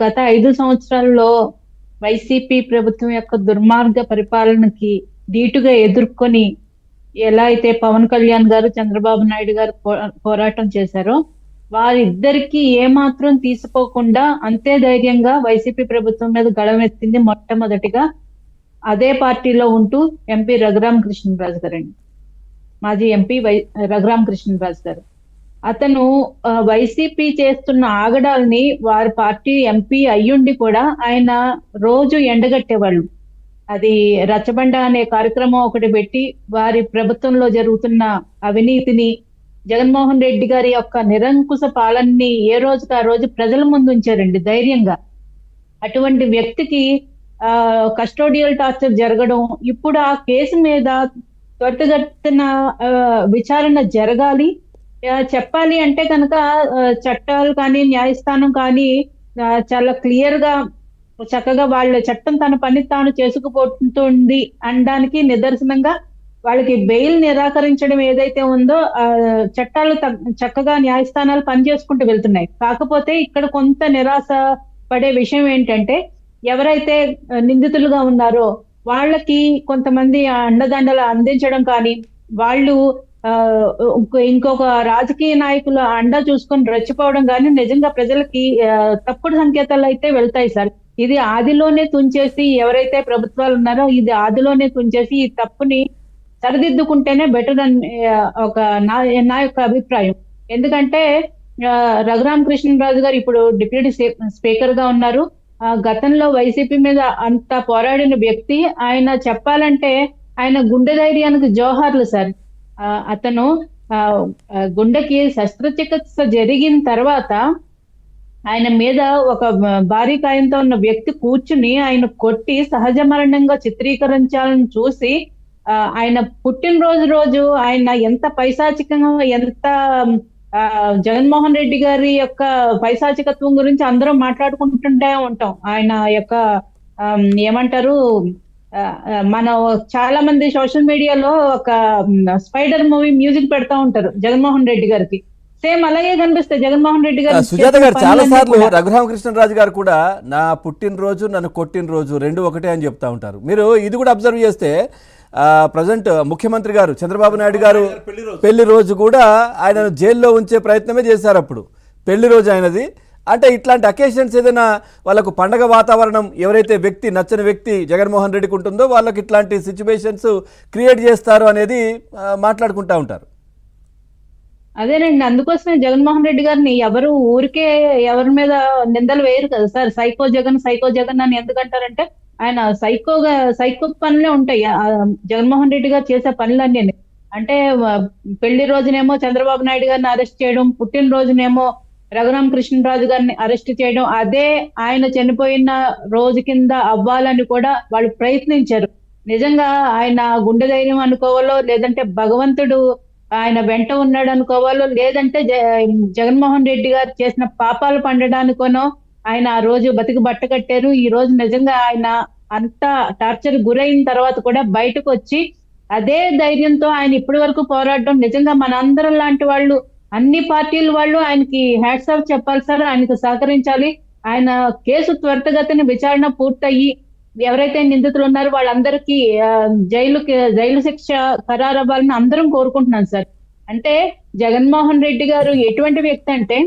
గత 5 సంవత్సరాల్లో వైసీపీ ప్రభుత్వం యొక్క దుర్మార్గ పరిపాలనకి ధీటుగా ఎదుర్కొని ఎలా అయితే పవన్ కళ్యాణ్ గారు, చంద్రబాబు నాయుడు గారు పోరాటం చేశారో, వారిద్దరికీ ఏమాత్రం తీసిపోకుండా అంతే ధైర్యంగా వైసీపీ ప్రభుత్వం మీద గళమెత్తింది మొట్టమొదటిగా అదే పార్టీలో ఉంటూ ఎంపీ రఘురామ కృష్ణరాజు గారండి. మాజీ ఎంపీ రఘురామ కృష్ణరాజు గారు. అతను వైసీపీ చేస్తున్న ఆగడాల్ని వారి పార్టీ ఎంపీ అయ్యుండి కూడా ఆయన రోజు ఎండగట్టేవాళ్ళు. అది రచ్చబండ అనే కార్యక్రమం ఒకటి పెట్టి వారి ప్రభుత్వంలో జరుగుతున్న అవినీతిని, జగన్మోహన్ రెడ్డి గారి యొక్క నిరంకుశ పాలనని ఏ రోజుకి ఆ రోజు ప్రజల ముందు ఉంచారండి ధైర్యంగా. అటువంటి వ్యక్తికి కస్టోడియల్ టార్చర్ జరగడం, ఇప్పుడు ఆ కేసు మీద త్వరితగతిన విచారణ జరగాలి. చెప్పాలి అంటే కనుక చట్టాలు కానీ, న్యాయస్థానం కానీ చాలా క్లియర్ గా చక్కగా వాళ్ళ చట్టం తన పని తాను చేసుకుపోతుంది అనడానికి నిదర్శనంగా వాళ్ళకి బెయిల్ నిరాకరించడం ఏదైతే ఉందో చట్టాలు చక్కగా న్యాయస్థానాలు పనిచేసుకుంటూ వెళ్తున్నాయి. కాకపోతే ఇక్కడ కొంత నిరాశ పడే విషయం ఏంటంటే, ఎవరైతే నిందితులుగా ఉన్నారో వాళ్ళకి కొంతమంది అండదండలు అందించడం కానీ, వాళ్ళు ఇంకొక రాజకీయ నాయకుల అండ చూసుకొని రెచ్చిపోవడం కానీ నిజంగా ప్రజలకి తప్పుడు సంకేతాలు అయితే వెళ్తాయి సార్. ఇది ఆదిలోనే తుంచేసి ఎవరైతే ప్రభుత్వాలు ఉన్నారో ఇది ఆదిలోనే తుంచేసి ఈ తప్పుని సరిదిద్దుకుంటేనే బెటర్ అని ఒక నా యొక్క అభిప్రాయం. ఎందుకంటే రఘురామ కృష్ణరాజు గారు ఇప్పుడు డిప్యూటీ స్పీకర్ గా ఉన్నారు. గతంలో వైసీపీ మీద అంత పోరాడిన వ్యక్తి. ఆయన చెప్పాలంటే ఆయన గుండె ధైర్యానికి జోహార్లు సార్. అతను గుండెకి శస్త్రచికిత్స జరిగిన తర్వాత ఆయన మీద ఒక భారీ కాయంతో ఉన్న వ్యక్తి కూర్చుని ఆయన కొట్టి సహజ మరణంగా చిత్రీకరించాలని చూసి ఆయన పుట్టినరోజు రోజు ఆయన ఎంత పైశాచికంగా, ఎంత జగన్మోహన్ రెడ్డి గారి యొక్క పైశాచికత్వం గురించి అందరం మాట్లాడుకుంటుంటే ఉంటాం. ఆయన యొక్క ఏమంటారు, మన చాలా మంది సోషల్ మీడియాలో ఒక స్పైడర్ మూవీ మ్యూజిక్ పెడతా ఉంటారు జగన్మోహన్ రెడ్డి గారికి. సేమ్ అలాగే కనిపిస్తాయి జగన్మోహన్ రెడ్డి గారు. సుజాత గారు చాలా సార్లు రఘురామకృష్ణరాజు గారు కూడా నా పుట్టినరోజు, నన్ను కొట్టినరోజు రెండు ఒకటే అని చెప్తా ఉంటారు. మీరు ఇది కూడా అబ్జర్వ్ చేస్తే ప్రజెంట్ ముఖ్యమంత్రి గారు చంద్రబాబు నాయుడు గారు పెళ్లి రోజు కూడా ఆయనను జైల్లో ఉంచే ప్రయత్నమే చేశారు. అప్పుడు పెళ్లి రోజు ఆయనది. అంటే ఇట్లాంటి అకేషన్స్ ఏదైనా వాళ్ళకు పండగ వాతావరణం, ఎవరైతే వ్యక్తి నచ్చని వ్యక్తి జగన్మోహన్ రెడ్డికి ఉంటుందో వాళ్ళకి ఇట్లాంటి సిచ్యువేషన్స్ క్రియేట్ చేస్తారు అనేది మాట్లాడుకుంటా ఉంటారు. అదేనండి, అందుకోసమే జగన్మోహన్ రెడ్డి గారిని ఎవరు ఊరికే ఎవరి మీద నిందలు వేయరు కదా సార్. సైకో జగన్ అని ఎందుకంటారంటే ఆయన సైకో పనులే ఉంటాయి జగన్మోహన్ రెడ్డి గారు చేసే పనులన్నీ. అంటే పెళ్లి రోజునేమో చంద్రబాబు నాయుడు గారిని అరెస్ట్ చేయడం, పుట్టినరోజునేమో రఘురామ కృష్ణరాజు గారిని అరెస్ట్ చేయడం, అదే ఆయన చనిపోయిన రోజు కింద అవ్వాలని కూడా వాళ్ళు ప్రయత్నించారు. నిజంగా ఆయన గుండె ధైర్యం అనుకోవాలో, లేదంటే భగవంతుడు ఆయన వెంట ఉన్నాడు అనుకోవాలో, లేదంటే జగన్మోహన్ రెడ్డి గారు చేసిన పాపాలు పండడానికోనో ఆయన ఆ రోజు బతికి బట్ట కట్టారు. ఈ రోజు నిజంగా ఆయన అంత టార్చర్ గురైన తర్వాత కూడా బయటకు వచ్చి అదే ధైర్యంతో ఆయన ఇప్పటి వరకు పోరాడడం నిజంగా మన అందరం లాంటి వాళ్ళు, అన్ని పార్టీల వాళ్ళు ఆయనకి హ్యాట్స్ ఆఫ్ చెప్పాలి సార్. ఆయనకు సహకరించాలి. ఆయన కేసు త్వరితగతిన విచారణ పూర్తయి ఎవరైతే నిందితులు ఉన్నారో వాళ్ళందరికీ జైలు శిక్ష ఖరారు అవ్వాలని అందరం కోరుకుంటున్నాం సార్. అంటే జగన్మోహన్ రెడ్డి గారు ఎటువంటి వ్యక్తి అంటే,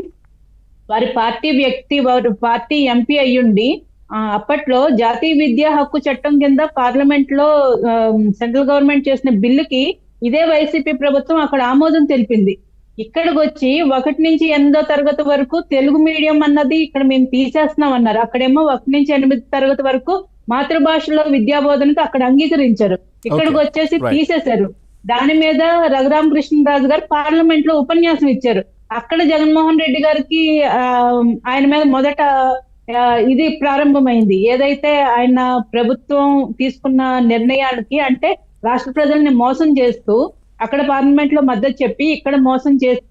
వారి పార్టీ ఎంపీ అయ్యుండి అప్పట్లో జాతీయ విద్యా హక్కు చట్టం కింద పార్లమెంట్ లో సెంట్రల్ గవర్నమెంట్ చేసిన బిల్లుకి ఇదే వైసీపీ ప్రభుత్వం అక్కడ ఆమోదం తెలిపింది. ఇక్కడికి వచ్చి 1 నుంచి 8వ తరగతి వరకు తెలుగు మీడియం అన్నది ఇక్కడ మేము తీసేస్తున్నాం అన్నారు. అక్కడేమో 1 నుంచి 8వ తరగతి వరకు మాతృభాషలో విద్యా బోధనకు అక్కడ అంగీకరించారు. ఇక్కడికి వచ్చేసి తీసేశారు. దాని మీద రఘురామ కృష్ణరాజు గారు పార్లమెంట్ లో ఉపన్యాసం ఇచ్చారు. అక్కడ జగన్మోహన్ రెడ్డి గారికి ఆయన మీద మొదట ఇది ప్రారంభమైంది. ఏదైతే ఆయన ప్రభుత్వం తీసుకున్న నిర్ణయానికి, అంటే రాష్ట్ర ప్రజల్ని మోసం చేస్తూ అక్కడ పార్లమెంట్ లో మద్దతు చెప్పి ఇక్కడ మోసం చేస్తూ